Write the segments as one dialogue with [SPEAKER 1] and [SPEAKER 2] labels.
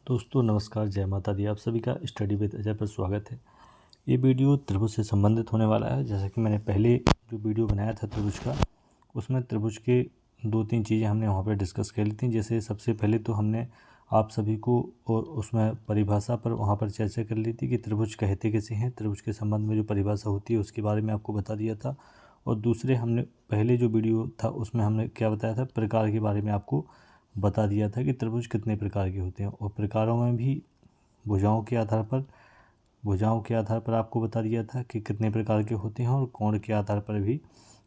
[SPEAKER 1] दोस्तों नमस्कार, जय माता दी। आप सभी का स्टडी विद अजय पर स्वागत है। ये वीडियो त्रिभुज से संबंधित होने वाला है। जैसा कि मैंने पहले जो वीडियो बनाया था त्रिभुज का, उसमें त्रिभुज के 2-3 चीज़ें हमने वहाँ पर डिस्कस कर ली थी। जैसे सबसे पहले तो हमने आप सभी को और उसमें परिभाषा पर वहाँ पर चर्चा कर ली थी कि त्रिभुज कहते किसे हैं। त्रिभुज के संबंध में जो परिभाषा होती है उसके बारे में आपको बता दिया था। और दूसरे हमने पहले जो वीडियो था उसमें हमने क्या बताया था, प्रकार के बारे में आपको बता दिया था कि त्रिभुज कितने प्रकार के होते हैं। और प्रकारों में भी भुजाओं के आधार पर आपको बता दिया था कि कितने प्रकार के होते हैं। और कोण के आधार पर भी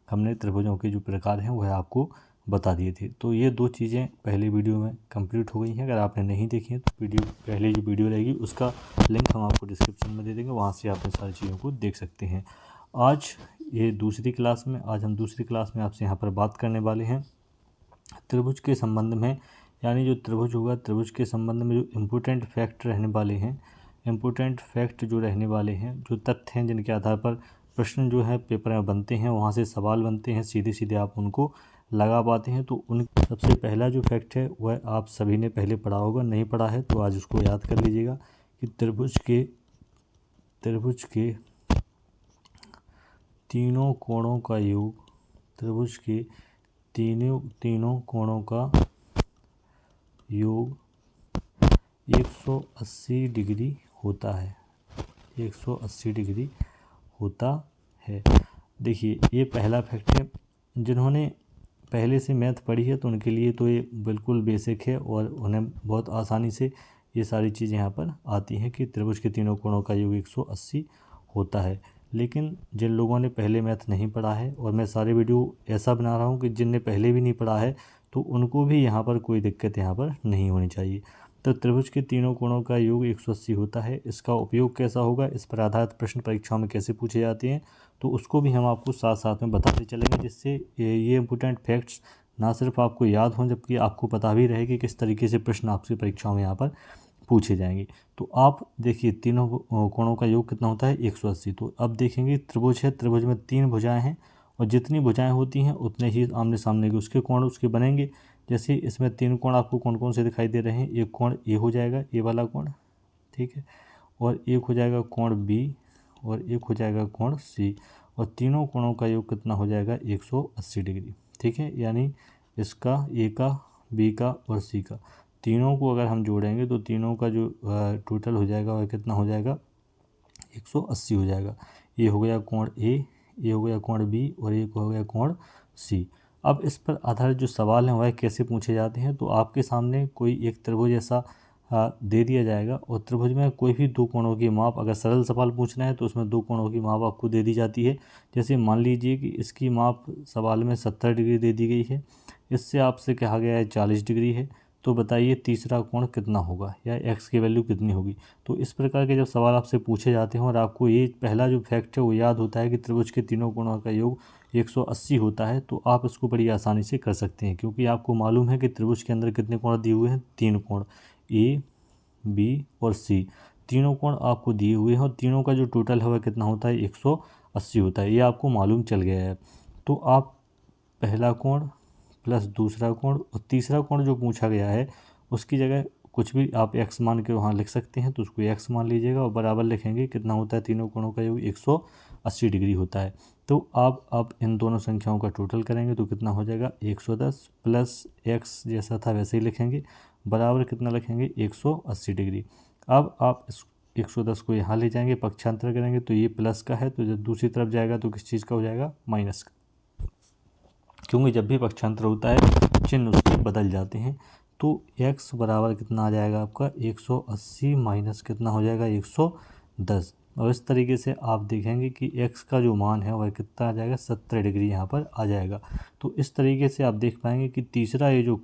[SPEAKER 1] हमने त्रिभुजों के जो प्रकार हैं वह आपको बता दिए थे। तो ये 2 चीज़ें पहले वीडियो में कंप्लीट हो गई हैं। अगर आपने नहीं देखी है तो पहले जो वीडियो रहेगी उसका लिंक हम आपको डिस्क्रिप्शन में दे देंगे, वहाँ से आप इन सारी चीज़ों को देख सकते हैं। आज हम दूसरी क्लास में आपसे यहाँ पर बात करने वाले हैं त्रिभुज के संबंध में। यानी जो त्रिभुज होगा, त्रिभुज के संबंध में जो इम्पोर्टेंट फैक्ट रहने वाले हैं, जो तथ्य हैं जिनके आधार पर प्रश्न जो है पेपर में बनते हैं, वहाँ से सवाल बनते हैं, सीधे सीधे आप उनको लगा पाते हैं। तो उन सबसे पहला जो फैक्ट है वह आप सभी ने पहले पढ़ा होगा, नहीं पढ़ा है तो आज उसको याद कर लीजिएगा कि त्रिभुज के तीनों कोणों का योग, त्रिभुज के तीनों कोणों का योग 180 डिग्री होता है। 180 डिग्री होता है। देखिए ये पहला फैक्ट है। जिन्होंने पहले से मैथ पढ़ी है तो उनके लिए तो ये बिल्कुल बेसिक है और उन्हें बहुत आसानी से ये सारी चीज़ें यहाँ पर आती हैं कि त्रिभुज के तीनों कोणों का योग 180 होता है। लेकिन जिन लोगों ने पहले मैथ नहीं पढ़ा है, और मैं सारे वीडियो ऐसा बना रहा हूँ कि जिनने पहले भी नहीं पढ़ा है तो उनको भी यहाँ पर कोई दिक्कत यहाँ पर नहीं होनी चाहिए। तो त्रिभुज के तीनों कोणों का योग 180 होता है। इसका उपयोग कैसा होगा, इस पर आधारित प्रश्न परीक्षाओं में कैसे पूछे जाते हैं, तो उसको भी हम आपको साथ साथ में बताते चलेंगे, जिससे ये इम्पोर्टेंट फैक्ट्स ना सिर्फ आपको याद हों जबकि आपको पता भी रहे कि किस तरीके से प्रश्न आपसे परीक्षाओं में यहाँ पर पूछे जाएंगे। तो आप देखिए तीनों कोणों का योग कितना होता है, 180। तो अब देखेंगे त्रिभुज है, त्रिभुज में 3 भुजाएं हैं और जितनी भुजाएं होती हैं उतने ही आमने सामने के उसके कोण उसके बनेंगे। जैसे इसमें 3 कोण आपको कौन कौन से दिखाई दे रहे हैं। एक कोण ए हो जाएगा, ए वाला कोण, ठीक है, और एक हो जाएगा कोण बी और एक हो जाएगा कोण सी। और तीनों कोणों का योग कितना हो जाएगा, 180 डिग्री, ठीक है। यानी इसका ए का, बी का और सी का, तीनों को अगर हम जोड़ेंगे तो तीनों का जो टोटल हो जाएगा वह कितना हो जाएगा, 180 हो जाएगा। ये हो गया कोण ए, ये हो गया कोण बी और एक हो गया कोण सी। अब इस पर आधारित जो सवाल हैं वह कैसे पूछे जाते हैं, तो आपके सामने कोई एक त्रिभुज ऐसा दे दिया जाएगा और त्रिभुज में कोई भी 2 कोणों की माप, अगर सरल सवाल पूछना है तो उसमें 2 कोणों की माप आपको दे दी जाती है। जैसे मान लीजिए कि इसकी माप सवाल में 70 डिग्री दे दी गई है, इससे आपसे कहा गया है 40 डिग्री है, तो बताइए तीसरा कोण कितना होगा या एक्स की वैल्यू कितनी होगी। तो इस प्रकार के जब सवाल आपसे पूछे जाते हैं और आपको ये पहला जो फैक्ट है वो याद होता है कि त्रिभुज के तीनों कोणों का योग 180 होता है, तो आप इसको बड़ी आसानी से कर सकते हैं, क्योंकि आपको मालूम है कि त्रिभुज के अंदर कितने कोण दिए हुए हैं, 3 कोण, ए बी और सी। तीनों कोण आपको दिए हुए हैं और तीनों का जो टोटल है वह कितना होता है, 180 होता है। ये आपको मालूम चल गया है। तो आप पहला कोण प्लस दूसरा कोण और तीसरा कोण जो पूछा गया है उसकी जगह कुछ भी आप x मान के वहाँ लिख सकते हैं, तो उसको x मान लीजिएगा और बराबर लिखेंगे कितना होता है, तीनों कोणों का योग 180 डिग्री होता है। तो आप इन दोनों संख्याओं का टोटल करेंगे तो कितना हो जाएगा, 110 प्लस x जैसा था वैसे ही लिखेंगे, बराबर कितना लिखेंगे, 180 डिग्री। अब आप इस 110 को यहाँ ले जाएंगे, पक्षांतर करेंगे तो ये प्लस का है, तो जब दूसरी तरफ जाएगा तो किस चीज़ का हो जाएगा, माइनस का, क्योंकि जब भी पक्षांतर होता है चिन्ह उसके बदल जाते हैं। तो x बराबर कितना आ जाएगा आपका, 180 माइनस कितना हो जाएगा, 110। और इस तरीके से आप देखेंगे कि x का जो मान है वह कितना आ जाएगा, 70 डिग्री यहाँ पर आ जाएगा। तो इस तरीके से आप देख पाएंगे कि तीसरा जो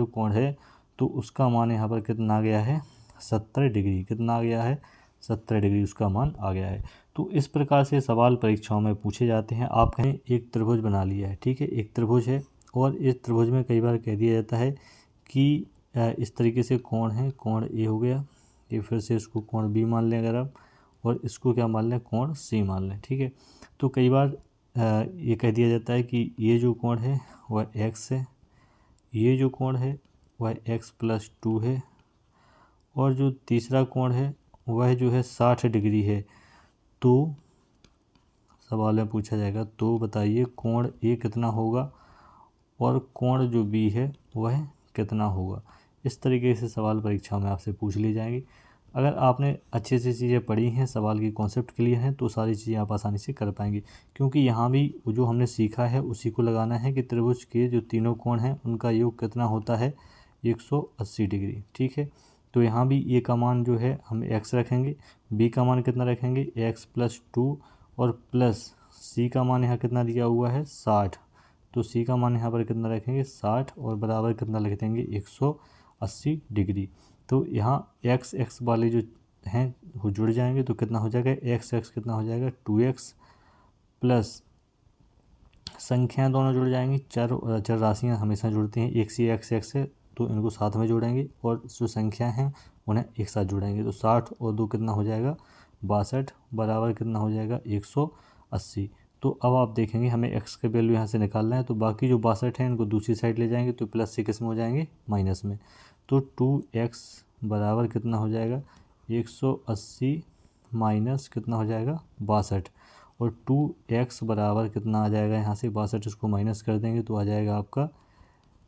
[SPEAKER 1] कोण है तो उसका मान यहाँ पर कितना आ गया है, 70 डिग्री। कितना आ गया है, 70 डिग्री उसका मान आ गया है। तो इस प्रकार से सवाल परीक्षाओं में पूछे जाते हैं। आप कहें एक त्रिभुज बना लिया है, ठीक है, एक त्रिभुज है और इस त्रिभुज में कई बार कह दिया जाता है कि इस तरीके से कोण है, कोण ए हो गया, ये फिर से इसको कोण बी मान लें अगर आप, और इसको क्या मान लें, कोण सी मान लें, ठीक है। तो कई बार ये कह दिया जाता है कि ये जो कोण है वह x है, ये जो कोण है वह x+2 है और जो तीसरा कोण है वह जो है 60 डिग्री है। तो सवाल में पूछा जाएगा, तो बताइए कोण ए कितना होगा और कोण जो बी है वह कितना होगा। इस तरीके से सवाल परीक्षा में आपसे पूछ लिए जाएंगे। अगर आपने अच्छे से चीज़ें पढ़ी हैं, सवाल की कॉन्सेप्ट क्लियर हैं, तो सारी चीज़ें आप आसानी से कर पाएंगे, क्योंकि यहाँ भी जो हमने सीखा है उसी को लगाना है कि त्रिभुज के जो तीनों कोण हैं उनका योग कितना होता है, 180 डिग्री। ठीक है, तो यहाँ भी ए का मान जो है हम x रखेंगे, बी का मान कितना रखेंगे x+2 और प्लस सी का मान यहाँ कितना दिया हुआ है 60, तो सी का मान यहाँ पर कितना रखेंगे 60 और बराबर कितना लिख देंगे 180 डिग्री। तो यहाँ एक्स एक्स वाले जो हैं वो जुड़ जाएंगे, तो कितना हो जाएगा एक्स एक्स कितना हो जाएगा 2x प्लस संख्याएं दोनों जुड़ जाएंगी, चर और अचर राशियाँ हमेशा जुड़ती हैं, एक से एक्स एक्स है तो इनको साथ में जोड़ेंगे और जो संख्या हैं उन्हें एक साथ जोड़ेंगे, तो 60 और 2 कितना हो जाएगा 62 बराबर कितना हो जाएगा 180। तो अब आप देखेंगे हमें x का वैल्यू यहाँ से निकालना है, तो बाकी जो 62 है इनको दूसरी साइड ले जाएंगे, तो प्लस से किस में हो जाएंगे माइनस में, तो 2x बराबर कितना हो जाएगा 180 माइनस कितना हो जाएगा 62 और 2x बराबर कितना आ जाएगा यहाँ से 62 इसको माइनस कर देंगे तो आ जाएगा आपका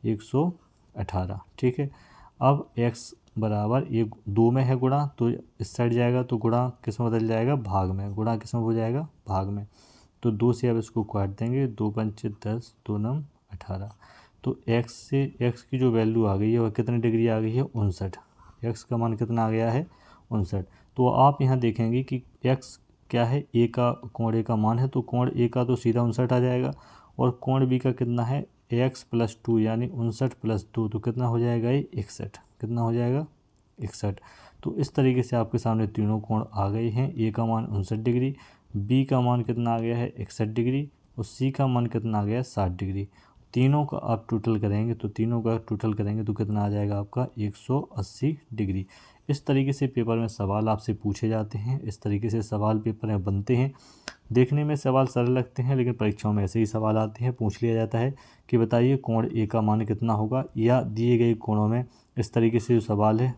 [SPEAKER 1] 118। ठीक है, अब x बराबर ये 2 में है गुणा, तो इस साइड जाएगा तो गुणा किस में बदल जाएगा भाग में, गुणा किस में हो जाएगा भाग में, तो 2 से अब इसको काट देंगे, 2 पंचे 10 2 नम 18। तो x से x की जो वैल्यू आ गई है वह कितनी डिग्री आ गई है 59, x का मान कितना आ गया है 59। तो आप यहाँ देखेंगे कि x क्या है ए का कोण ए का मान है, तो कोण ए का तो सीधा 59 आ जाएगा और कोण बी का कितना है x+2 यानी 59 + 2 तो कितना हो जाएगा ये 61, कितना हो जाएगा 61। तो इस तरीके से आपके सामने तीनों कोण आ गए हैं, ए का मान 59 डिग्री, बी का मान कितना आ गया है 61 डिग्री और सी का मान कितना आ गया है 60 डिग्री। तीनों का आप टोटल करेंगे तो कितना आ जाएगा आपका 180 डिग्री। इस तरीके से पेपर में सवाल आपसे पूछे जाते हैं, इस तरीके से सवाल पेपर में बनते हैं। देखने में सवाल सरल लगते हैं लेकिन परीक्षाओं में ऐसे ही सवाल आते हैं, पूछ लिया जाता है कि बताइए कोण ए का मान कितना होगा, या दिए गए कोणों में इस तरीके से जो सवाल है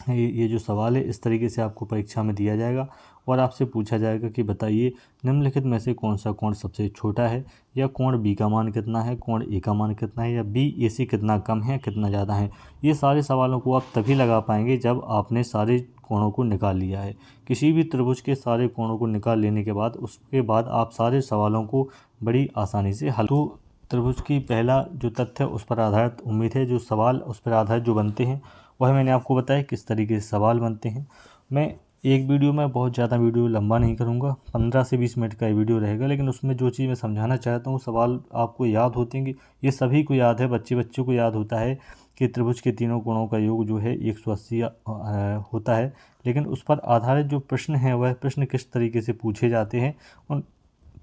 [SPEAKER 1] ये जो सवाल है इस तरीके से आपको परीक्षा में दिया जाएगा और आपसे पूछा जाएगा कि बताइए निम्नलिखित में से कौन सा कोण सबसे छोटा है, या कोण बी का मान कितना है, कोण ए का मान कितना है, या बी ए से कितना कम है कितना ज़्यादा है। ये सारे सवालों को आप तभी लगा पाएंगे जब आपने सारे कोणों को निकाल लिया है। किसी भी त्रिभुज के सारे कोणों को निकाल लेने के बाद उसके बाद आप सारे सवालों को बड़ी आसानी से हल। तो त्रिभुज की पहला जो तथ्य उस पर आधारित उम्मीद है, जो सवाल उस पर आधारित जो बनते हैं वह मैंने आपको बताया किस तरीके से सवाल बनते हैं। मैं एक वीडियो में बहुत ज़्यादा वीडियो लंबा नहीं करूँगा, 15 से 20 मिनट का ये वीडियो रहेगा, लेकिन उसमें जो चीज़ मैं समझाना चाहता हूँ सवाल आपको याद होते हैं, ये सभी को याद है, बच्चों को याद होता है कि त्रिभुज के तीनों कोणों का योग जो है 180 होता है, लेकिन उस पर आधारित जो प्रश्न हैं वह प्रश्न किस तरीके से पूछे जाते हैं, उन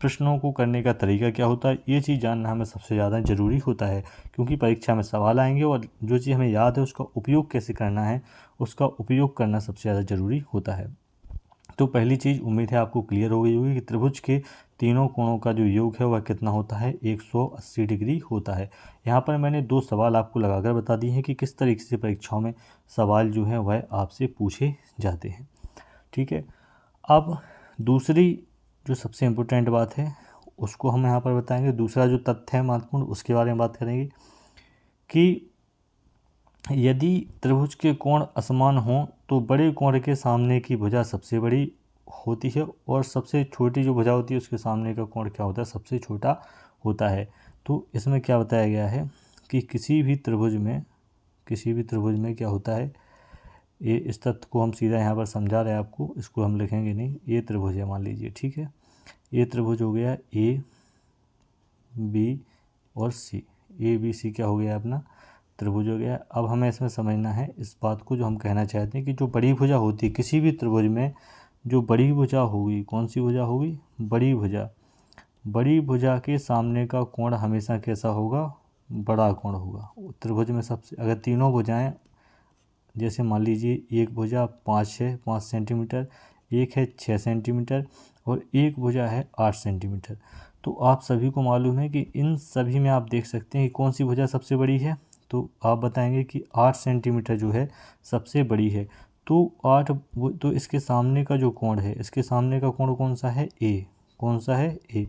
[SPEAKER 1] प्रश्नों को करने का तरीका क्या होता है, ये चीज़ जानना हमें सबसे ज़्यादा ज़रूरी होता है, क्योंकि परीक्षा में सवाल आएंगे और जो चीज़ हमें याद है उसका उपयोग कैसे करना है उसका उपयोग करना सबसे ज़्यादा ज़रूरी होता है। तो पहली चीज़ उम्मीद है आपको क्लियर हो गई होगी कि त्रिभुज के तीनों कोणों का जो योग है वह कितना होता है 180 डिग्री होता है। यहाँ पर मैंने 2 सवाल आपको लगाकर बता दिए हैं कि किस तरीके से परीक्षाओं में सवाल जो है वह आपसे पूछे जाते हैं। ठीक है, अब दूसरी जो सबसे इम्पोर्टेंट बात है उसको हम यहाँ पर बताएंगे। दूसरा जो तथ्य है महत्वपूर्ण उसके बारे में बात करेंगे कि यदि त्रिभुज के कोण असमान हों तो बड़े कोण के सामने की भुजा सबसे बड़ी होती है और सबसे छोटी जो भुजा होती है उसके सामने का कोण क्या होता है सबसे छोटा होता है। तो इसमें क्या बताया गया है कि किसी भी त्रिभुज में क्या होता है, ये इस तथ्य को हम सीधा यहाँ पर समझा रहे हैं आपको, इसको हम लिखेंगे नहीं। ये त्रिभुज है मान लीजिए, ठीक है, ये त्रिभुज हो गया ए बी और सी, ए बी सी क्या हो गया अपना त्रिभुज हो गया। अब हमें इसमें समझना है इस बात को जो हम कहना चाहते हैं कि जो बड़ी भुजा होती है किसी भी त्रिभुज में, जो बड़ी भुजा होगी, कौन सी भुजा होगी, बड़ी भुजा, बड़ी भुजा के सामने का कोण हमेशा कैसा होगा, बड़ा कोण होगा। त्रिभुज में सबसे अगर तीनों भुजाएं, जैसे मान लीजिए एक भुजा 5 सेंटीमीटर, एक है 6 सेंटीमीटर और एक भुजा है 8 सेंटीमीटर, तो आप सभी को मालूम है कि इन सभी में आप देख सकते हैं कि कौन सी भुजा सबसे बड़ी है, तो आप बताएंगे कि 8 सेंटीमीटर जो है सबसे बड़ी है। तो 8 तो इसके सामने का जो कोण है, इसके सामने का कोण कौन सा है? ए। कौन सा है? ए।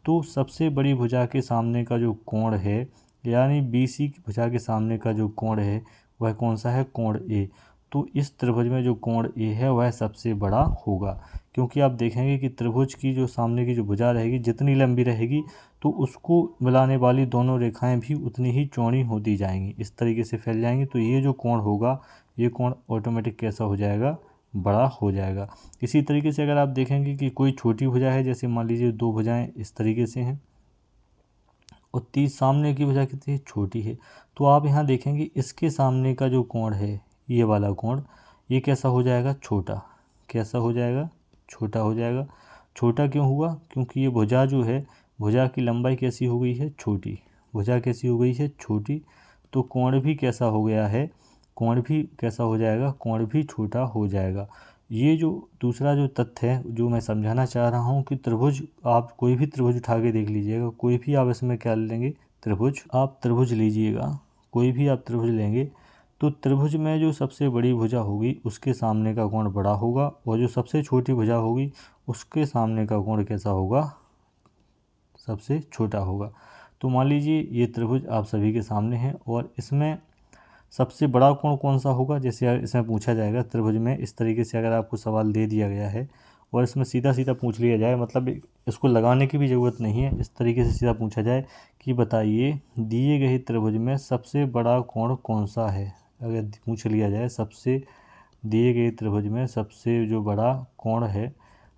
[SPEAKER 1] तो सबसे बड़ी भुजा के सामने का जो कोण है, यानी BC की भुजा के सामने का जो कोण है वह कौन सा है? कोण ए। तो इस त्रिभुज में जो कोण ए है वह सबसे बड़ा होगा, क्योंकि आप देखेंगे कि त्रिभुज की जो सामने की जो भुजा रहेगी जितनी लंबी रहेगी तो उसको मिलाने वाली दोनों रेखाएं भी उतनी ही चौड़ी होती जाएंगी, इस तरीके से फैल जाएंगी। तो ये जो कोण होगा, ये कोण ऑटोमेटिक कैसा हो जाएगा? बड़ा हो जाएगा। इसी तरीके से अगर आप देखेंगे कि कोई छोटी भुजा है, जैसे मान लीजिए 2 भुजाएं इस तरीके से हैं और 30 सामने की भुजा कितनी छोटी है, तो आप यहाँ देखेंगे इसके सामने का जो कोण है, ये वाला कोण, ये कैसा हो जाएगा? छोटा। कैसा हो जाएगा? छोटा हो जाएगा। छोटा क्यों हुआ? क्योंकि ये भुजा जो है, भुजा की लंबाई कैसी हो गई है? छोटी। भुजा कैसी हो गई है? छोटी। तो कोण भी कैसा हो गया है? कोण भी कैसा हो जाएगा? कोण भी छोटा हो जाएगा। ये जो दूसरा जो तथ्य है जो मैं समझाना चाह रहा हूँ कि त्रिभुज, आप कोई भी त्रिभुज उठा के देख लीजिएगा, कोई भी आप इसमें क्या लेंगे? त्रिभुज। आप त्रिभुज लीजिएगा, कोई भी आप त्रिभुज लेंगे तो त्रिभुज में जो सबसे बड़ी भुजा होगी उसके सामने का कोण बड़ा होगा, और जो सबसे छोटी भुजा होगी उसके सामने का कोण कैसा होगा? सबसे छोटा होगा। तो मान लीजिए ये त्रिभुज आप सभी के सामने है और इसमें सबसे बड़ा कोण कौन सा होगा? जैसे इसमें पूछा जाएगा त्रिभुज में, इस तरीके से अगर आपको सवाल दे दिया गया है और इसमें सीधा सीधा पूछ लिया जाए, मतलब इसको लगाने की भी ज़रूरत नहीं है, इस तरीके से सीधा पूछा जाए कि बताइए दिए गए त्रिभुज में सबसे बड़ा कोण कौन सा है। अगर पूछ लिया जाए सबसे दिए गए त्रिभुज में सबसे जो बड़ा कोण है,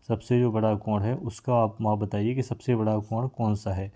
[SPEAKER 1] सबसे जो बड़ा कोण है उसका आप बताइए कि सबसे बड़ा कोण कौन सा है।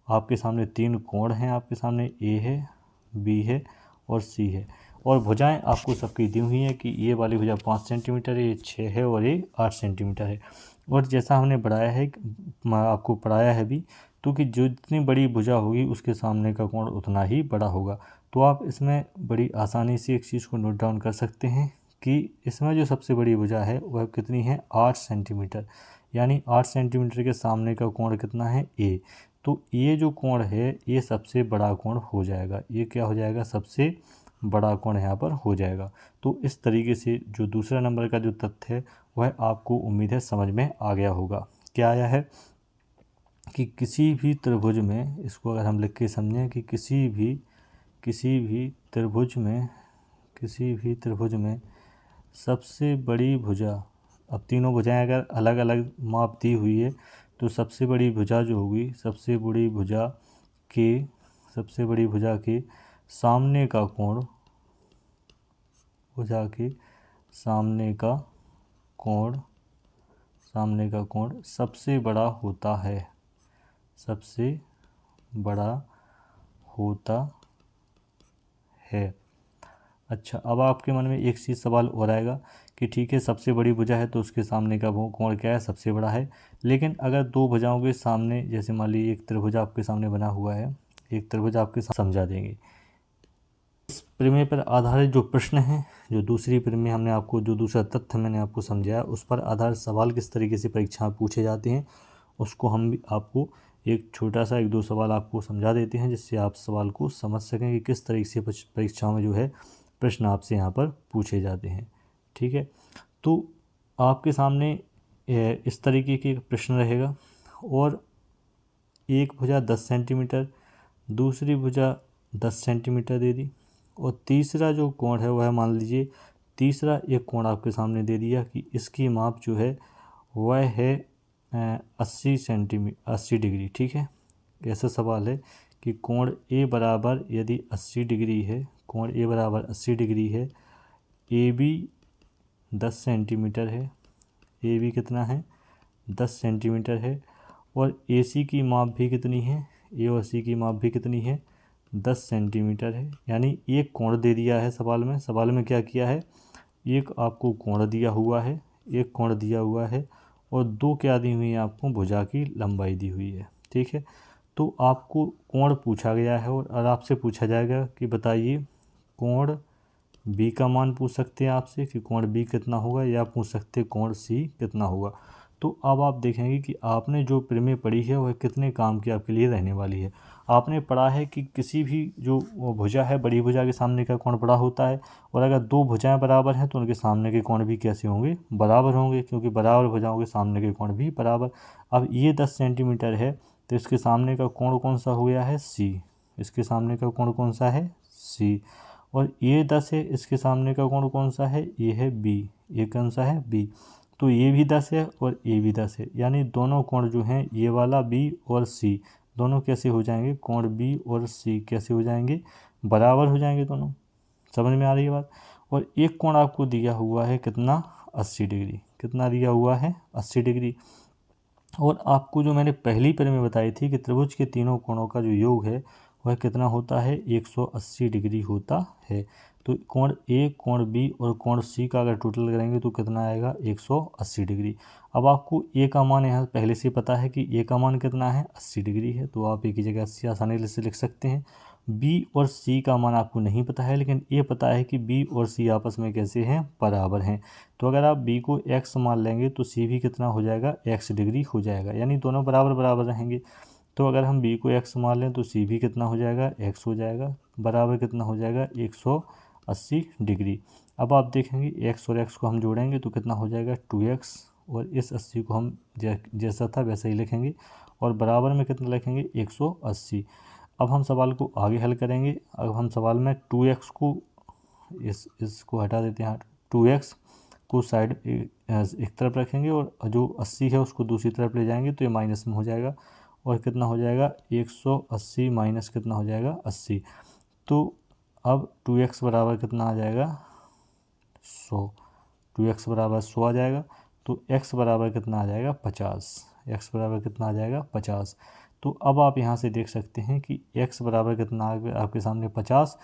[SPEAKER 1] आपके सामने 3 कोण हैं, आपके सामने ए है, बी है और सी है, और भुजाएं आपको सबकी दी हुई है कि ये वाली भुजा 5 सेंटीमीटर है, ये 6 है और ये 8 सेंटीमीटर है। और जैसा हमने बढ़ाया है, आपको पढ़ाया है भी, तो कि जितनी बड़ी भुजा होगी उसके सामने का कोण उतना ही बड़ा होगा। तो आप इसमें बड़ी आसानी से एक चीज़ को नोट डाउन कर सकते हैं कि इसमें जो सबसे बड़ी भुजा है वह कितनी है? 8 सेंटीमीटर। यानी 8 सेंटीमीटर के सामने का कोण कितना है? ए। तो ये जो कोण है ये सबसे बड़ा कोण हो जाएगा। ये क्या हो जाएगा? सबसे बड़ा कोण यहाँ पर हो जाएगा। तो इस तरीके से जो दूसरा नंबर का जो तथ्य है वह आपको उम्मीद है समझ में आ गया होगा। क्या आया है कि किसी भी त्रिभुज में, इसको अगर हम लिख के समझें कि किसी भी त्रिभुज में सबसे बड़ी भुजा, अब तीनों भुजाएं अगर अलग अलग माप दी हुई है तो सबसे बड़ी भुजा जो होगी, सबसे बड़ी भुजा के सामने का कोण, भुजा के सामने का कोण सबसे बड़ा होता है, सबसे बड़ा होता है। अच्छा, अब आपके मन में एक चीज़ सवाल और आएगा कि ठीक है सबसे बड़ी भुजा है तो उसके सामने का वो कोण क्या है? सबसे बड़ा है। लेकिन अगर 2 भुजाओं के सामने, जैसे मान लीजिए एक त्रिभुज आपके सामने बना हुआ है, एक त्रिभुज आपके समझा देंगे। इस प्रमेय पर आधारित जो प्रश्न है, जो दूसरी प्रमेय हमने आपको, जो दूसरा तथ्य मैंने आपको समझाया, उस पर आधारित सवाल किस तरीके से परीक्षा में पूछे जाते हैं उसको हम भी आपको एक छोटा सा 1-2 सवाल आपको समझा देते हैं, जिससे आप सवाल को समझ सकें कि किस तरीके से परीक्षाओं में जो है प्रश्न आपसे यहाँ पर पूछे जाते हैं। ठीक है, तो आपके सामने इस तरीके के प्रश्न रहेगा, और एक भुजा 10 सेंटीमीटर, दूसरी भुजा 10 सेंटीमीटर दे दी, और तीसरा जो कोण है वह मान लीजिए तीसरा एक कोण आपके सामने दे दिया कि इसकी माप जो है वह है 80 डिग्री। ठीक है, ऐसा सवाल है कि कोण ए बराबर यदि 80 डिग्री है, कोण ए बराबर 80 डिग्री है, ए बी 10 सेंटीमीटर है, ए बी कितना है? 10 सेंटीमीटर है, और ए सी की माप भी कितनी है? ए और सी की माप भी कितनी है? 10 सेंटीमीटर है। यानी एक कोण दे दिया है सवाल में, सवाल में क्या किया है? एक आपको कोण दिया हुआ है, एक कोण दिया हुआ है, और 2 क्या दी हुई है आपको? भुजा की लंबाई दी हुई है। ठीक है, तो आपको कोण पूछा गया है और आपसे पूछा जाएगा कि बताइए कोण बी का मान पूछ सकते हैं आपसे कि कोण बी कितना होगा, या पूछ सकते हैं कोण सी कितना होगा। तो अब आप देखेंगे कि आपने जो प्रमेय पढ़ी है वह कितने काम की आपके लिए रहने वाली है। आपने पढ़ा है कि किसी भी जो भुजा है, बड़ी भुजा के सामने का कोण बड़ा होता है, और अगर दो भुजाएं बराबर हैं तो उनके सामने के कोण भी कैसे होंगे, बराबर होंगे, क्योंकि बराबर भुजाओं के सामने के कोण भी बराबर। अब ये 10 सेंटीमीटर है तो इसके सामने का कोण कौन सा हो गया है, सी। इसके सामने का कोण कौन सा है, सी। और ये 10 है, इसके सामने का कोण कौन सा है, ये है बी। ये कौन सा है, बी। तो ये भी 10 है और ये भी 10 है, यानी दोनों कोण जो हैं, ये वाला बी और सी, दोनों कैसे हो जाएंगे, कोण बी और सी कैसे हो जाएंगे, बराबर हो जाएंगे दोनों। समझ में आ रही है बात। और एक कोण आपको दिया हुआ है कितना, 80 डिग्री। कितना दिया हुआ है, 80 डिग्री। और आपको जो मैंने पहली प्रमेय बताई थी कि त्रिभुज के तीनों कोणों का जो योग है वह कितना होता है, 180 डिग्री होता है। तो कोण ए, कोण बी और कोण सी का अगर टोटल करेंगे तो कितना आएगा, 180 डिग्री। अब आपको ए का मान यहाँ पहले से पता है कि ए का मान कितना है, 80 डिग्री है, तो आप ए की जगह 80 आसानी से लिख सकते हैं। बी और सी का मान आपको नहीं पता है, लेकिन ये पता है कि बी और सी आपस में कैसे हैं, बराबर हैं। तो अगर आप बी को x मान लेंगे तो सी भी कितना हो जाएगा, x डिग्री हो जाएगा, यानी दोनों बराबर बराबर रहेंगे। तो अगर हम b को x मान लें तो सी भी कितना हो जाएगा, x हो जाएगा, बराबर कितना हो जाएगा, 180 डिग्री। अब आप देखेंगे x और x को हम जोड़ेंगे तो कितना हो जाएगा, 2x, और इस 80 को हम जैसा था वैसा ही लिखेंगे, और बराबर में कितना लिखेंगे, 180। अब हम सवाल को आगे हल करेंगे। अब हम सवाल में 2x को इसको हटा देते हैं, 2x को साइड एक तरफ रखेंगे और जो 80 है उसको दूसरी तरफ ले जाएंगे तो ये माइनस में हो जाएगा, और कितना हो जाएगा, 180 माइनस कितना हो जाएगा, 80। तो अब 2x बराबर कितना आ जाएगा, 100। 2x बराबर 100 आ जाएगा। तो x बराबर कितना आ जाएगा, 50। x बराबर कितना आ जाएगा, 50। तो अब आप यहाँ से देख सकते हैं कि x बराबर कितना आ गया आपके सामने, 50।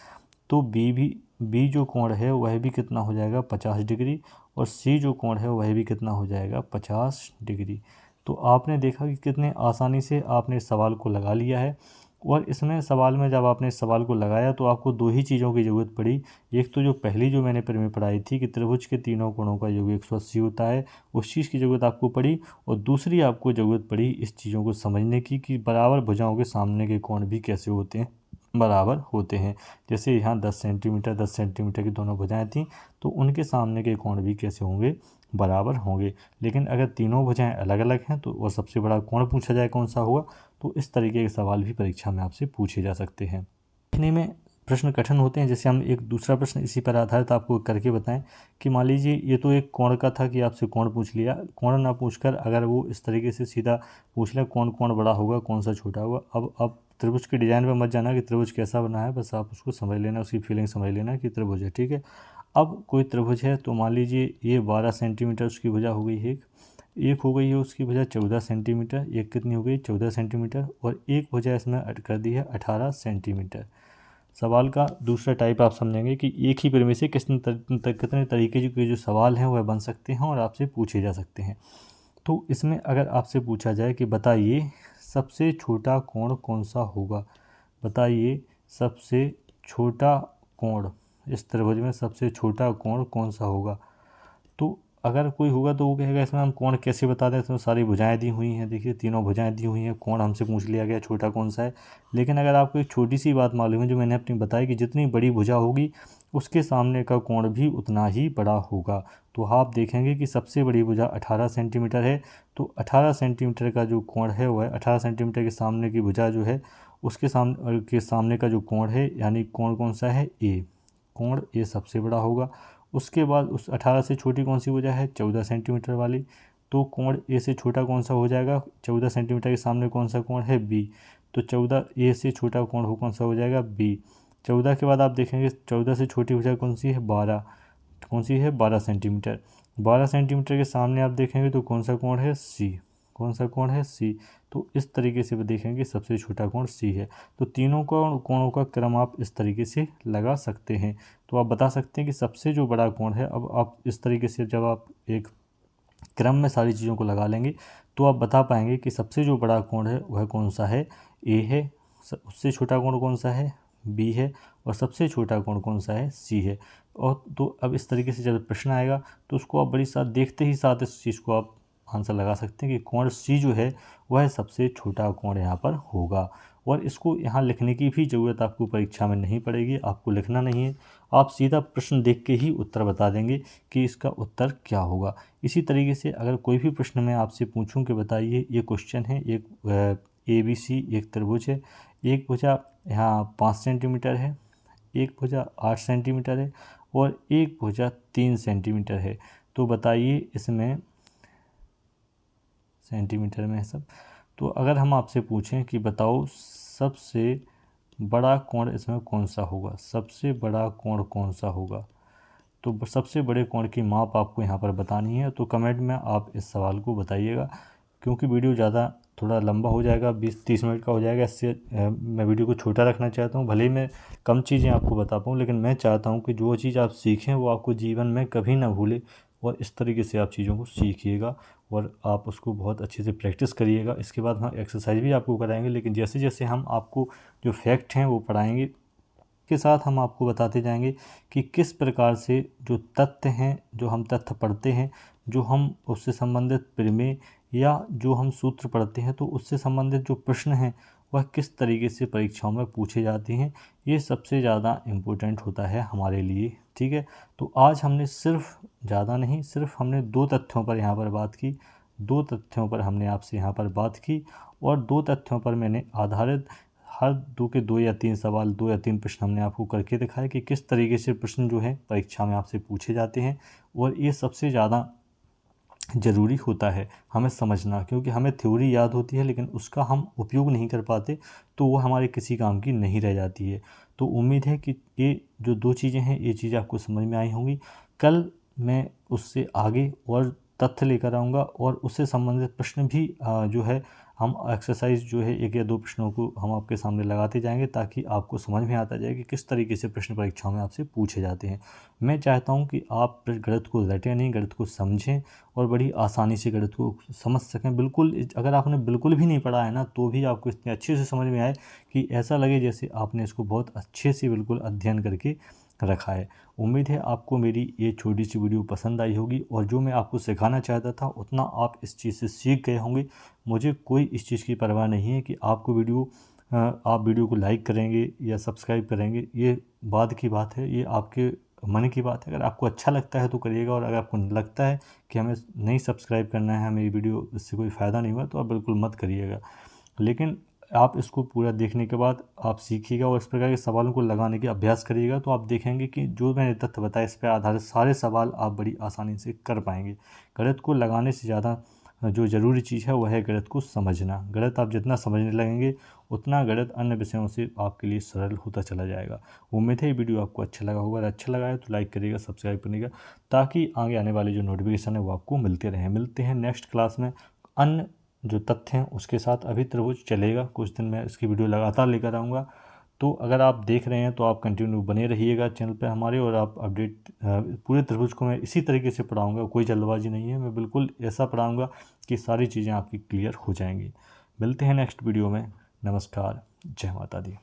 [SPEAKER 1] तो बी जो कोण है वह भी कितना हो जाएगा, 50 डिग्री, और सी जो कोण है वह भी कितना हो जाएगा, 50 डिग्री। तो आपने देखा कि कितने आसानी से आपने इस सवाल को लगा लिया है। और इसमें सवाल में जब आपने इस सवाल को लगाया तो आपको दो ही चीज़ों की ज़रूरत पड़ी। एक तो जो पहली जो मैंने प्रमेय पढ़ाई थी कि त्रिभुज के तीनों कोणों का योग 180 होता है, उस चीज़ की ज़रूरत आपको पड़ी। और दूसरी आपको ज़रूरत पड़ी इस चीज़ों को समझने की कि बराबर भुजाओं के सामने के कोण भी कैसे होते हैं, बराबर होते हैं। जैसे यहाँ 10 सेंटीमीटर की दोनों भुजाएं थीं, तो उनके सामने के कोण भी कैसे होंगे, बराबर होंगे। लेकिन अगर तीनों भुजाएं अलग अलग हैं तो और सबसे बड़ा कोण पूछा जाए कौन सा होगा, तो इस तरीके के सवाल भी परीक्षा में आपसे पूछे जा सकते हैं। देखने में प्रश्न कठिन होते हैं। जैसे हम एक दूसरा प्रश्न इसी पर आधारित आपको करके बताएं कि मान लीजिए ये तो एक कोण का था कि आपसे कोण पूछ लिया, कोण ना पूछकर अगर वो इस तरीके से सीधा पूछ ले कौन कोण बड़ा होगा कौन सा छोटा होगा। अब त्रिभुज के डिज़ाइन में मत जाना कि त्रिभुज कैसा बना है, बस आप उसको समझ लेना, उसकी फीलिंग समझ लेना कि त्रिभुज है, ठीक है। अब कोई त्रिभुज है तो मान लीजिए ये 12 सेंटीमीटर उसकी भुजा हो गई है, एक हो गई है उसकी भुजा 14 सेंटीमीटर, एक कितनी हो गई 14 सेंटीमीटर, और एक भुजा इसमें कर दी है 18 सेंटीमीटर। सवाल का दूसरा टाइप आप समझेंगे कि एक ही प्रमेय से कितने तरीके के जो सवाल हैं वह बन सकते हैं और आपसे पूछे जा सकते हैं। तो इसमें अगर आपसे पूछा जाए कि बताइए सबसे छोटा कोण कौन सा होगा, बताइए सबसे छोटा कोण, इस त्रिभुज में सबसे छोटा कोण कौन सा होगा। तो अगर कोई होगा तो वो कहेगा इसमें हम कोण कैसे बता दें, इसमें सारी भुजाएं दी हुई हैं, देखिए तीनों भुजाएं दी हुई हैं, कोण हमसे पूछ लिया गया छोटा कौन सा है। लेकिन अगर आपको एक छोटी सी बात मालूम है जो मैंने अपनी बताई कि जितनी बड़ी भुजा होगी उसके सामने का कोण भी उतना ही बड़ा होगा। तो आप देखेंगे कि सबसे बड़ी भुजा 18 सेंटीमीटर है, तो 18 सेंटीमीटर का जो कोण है वह 18 सेंटीमीटर के सामने की भुजा जो है उसके सामने का जो कोण है, यानी कोण कौन सा है, ए, कोण ए सबसे बड़ा होगा। उसके बाद उस 18 से छोटी कौन सी भुजा है, 14 सेंटीमीटर वाली, तो कोण ए से छोटा कौन सा हो जाएगा, 14 सेंटीमीटर के सामने कौन सा कोण है, बी, तो 14 ए से छोटा कोण हो कौन सा हो जाएगा, बी। 14 के बाद आप देखेंगे 14 से छोटी भुजा कौन सी है, 12, कौन सी है, 12 सेंटीमीटर। 12 सेंटीमीटर के सामने आप देखेंगे तो कौन सा कोण है, सी, कौन सा कोण है, सी। तो इस तरीके से देखेंगे सबसे छोटा कोण सी है। तो तीनों कोणों का क्रम आप इस तरीके से लगा सकते हैं। तो आप बता सकते हैं कि सबसे जो बड़ा कोण है, अब आप इस तरीके से जब आप एक क्रम में सारी चीज़ों को लगा लेंगे तो आप बता पाएंगे कि सबसे जो बड़ा कोण है वह कौन सा है, ए है, उससे छोटा कोण कौन सा है, बी है, और सबसे छोटा कोण कौन सा है, सी है। और तो अब इस तरीके से जब प्रश्न आएगा तो उसको आप बड़ी साथ देखते ही साथ इस चीज़ को आप आंसर लगा सकते हैं कि कोण सी जो है वह सबसे छोटा कोण यहाँ पर होगा। और इसको यहाँ लिखने की भी ज़रूरत आपको परीक्षा में नहीं पड़ेगी, आपको लिखना नहीं है, आप सीधा प्रश्न देख के ही उत्तर बता देंगे कि इसका उत्तर क्या होगा। इसी तरीके से अगर कोई भी प्रश्न मैं आपसे पूछूं कि बताइए ये क्वेश्चन है, एक ABC एक त्रिभुज है, एक भुजा यहाँ 5 सेंटीमीटर है, एक भुजा 8 सेंटीमीटर है और एक भुजा 3 सेंटीमीटर है, तो बताइए इसमें सेंटीमीटर में है सब। तो अगर हम आपसे पूछें कि बताओ सबसे बड़ा कोण इसमें कौन सा होगा, सबसे बड़ा कोण कौन सा होगा, तो सबसे बड़े कोण की माप आपको यहाँ पर बतानी है। तो कमेंट में आप इस सवाल को बताइएगा, क्योंकि वीडियो ज़्यादा थोड़ा लंबा हो जाएगा, 20-30 मिनट का हो जाएगा, इससे मैं वीडियो को छोटा रखना चाहता हूँ। भले ही मैं कम चीज़ें आपको बता पाऊँ, लेकिन मैं चाहता हूँ कि जो चीज़ आप सीखें वो आपको जीवन में कभी ना भूले, और इस तरीके से आप चीज़ों को सीखिएगा और आप उसको बहुत अच्छे से प्रैक्टिस करिएगा। इसके बाद हम एक्सरसाइज भी आपको कराएंगे, लेकिन जैसे जैसे हम आपको जो फैक्ट हैं वो पढ़ाएंगे, के साथ हम आपको बताते जाएंगे कि किस प्रकार से जो तथ्य हैं, जो हम तथ्य पढ़ते हैं, जो हम उससे संबंधित प्रमेय या जो हम सूत्र पढ़ते हैं, तो उससे संबंधित जो प्रश्न हैं वह किस तरीके से परीक्षाओं में पूछे जाते हैं, ये सबसे ज़्यादा इम्पोर्टेंट होता है हमारे लिए। ठीक है, तो आज हमने सिर्फ, ज़्यादा नहीं, सिर्फ हमने 2 तथ्यों पर यहाँ पर बात की, 2 तथ्यों पर हमने आपसे यहाँ पर बात की, और 2 तथ्यों पर मैंने आधारित हर 2 के 2 या 3 सवाल, 2 या 3 प्रश्न हमने आपको करके दिखाया कि किस तरीके से प्रश्न जो है परीक्षा में आपसे पूछे जाते हैं। और ये सबसे ज़्यादा ज़रूरी होता है हमें समझना, क्योंकि हमें थ्योरी याद होती है लेकिन उसका हम उपयोग नहीं कर पाते, तो वो हमारे किसी काम की नहीं रह जाती है। तो उम्मीद है कि ये जो 2 चीज़ें हैं ये चीज़ें आपको समझ में आई होंगी। कल मैं उससे आगे और तथ्य लेकर आऊँगा, और उससे संबंधित प्रश्न भी जो है हम एक्सरसाइज जो है 1 या 2 प्रश्नों को हम आपके सामने लगाते जाएंगे, ताकि आपको समझ में आता जाए कि किस तरीके से प्रश्न परीक्षाओं में आपसे पूछे जाते हैं। मैं चाहता हूं कि आप गणित को रटें नहीं, गणित को समझें और बड़ी आसानी से गणित को समझ सकें। बिल्कुल, अगर आपने बिल्कुल भी नहीं पढ़ा है ना, तो भी आपको इतने अच्छे से समझ में आए कि ऐसा लगे जैसे आपने इसको बहुत अच्छे से बिल्कुल अध्ययन करके रखा है। उम्मीद है आपको मेरी ये छोटी सी वीडियो पसंद आई होगी, और जो मैं आपको सिखाना चाहता था उतना आप इस चीज़ से सीख गए होंगे। मुझे कोई इस चीज़ की परवाह नहीं है कि आपको आप वीडियो को लाइक करेंगे या सब्सक्राइब करेंगे, ये बाद की बात है, ये आपके मन की बात है। अगर आपको अच्छा लगता है तो करिएगा, और अगर आपको लगता है कि हमें नहीं सब्सक्राइब करना है, हमें ये वीडियो इससे कोई फ़ायदा नहीं हुआ, तो आप बिल्कुल मत करिएगा। लेकिन आप इसको पूरा देखने के बाद आप सीखिएगा और इस प्रकार के सवालों को लगाने के अभ्यास करिएगा, तो आप देखेंगे कि जो मैंने तथ्य बताया इस पर आधारित सारे सवाल आप बड़ी आसानी से कर पाएंगे। गणित को लगाने से ज़्यादा जो ज़रूरी चीज़ है वह है गणित को समझना। गणित आप जितना समझने लगेंगे उतना गणित अन्य विषयों से आपके लिए सरल होता चला जाएगा। उम्मीद है ये वीडियो आपको अच्छा लगा होगा, अगर अच्छा लगा है तो लाइक करिएगा, सब्सक्राइब करिएगा, ताकि आगे आने वाले जो नोटिफिकेशन है वो आपको मिलते रहें। मिलते हैं नेक्स्ट क्लास में अन्य जो तथ्य हैं उसके साथ। अभी त्रिभुज चलेगा, कुछ दिन में इसकी वीडियो लगातार लेकर आऊँगा। तो अगर आप देख रहे हैं तो आप कंटिन्यू बने रहिएगा चैनल पे हमारे, और आप अपडेट पूरे त्रिभुज को मैं इसी तरीके से पढ़ाऊँगा, कोई जल्दबाजी नहीं है, मैं बिल्कुल ऐसा पढ़ाऊँगा कि सारी चीज़ें आपकी क्लियर हो जाएंगी। मिलते हैं नेक्स्ट वीडियो में। नमस्कार, जय माता दी।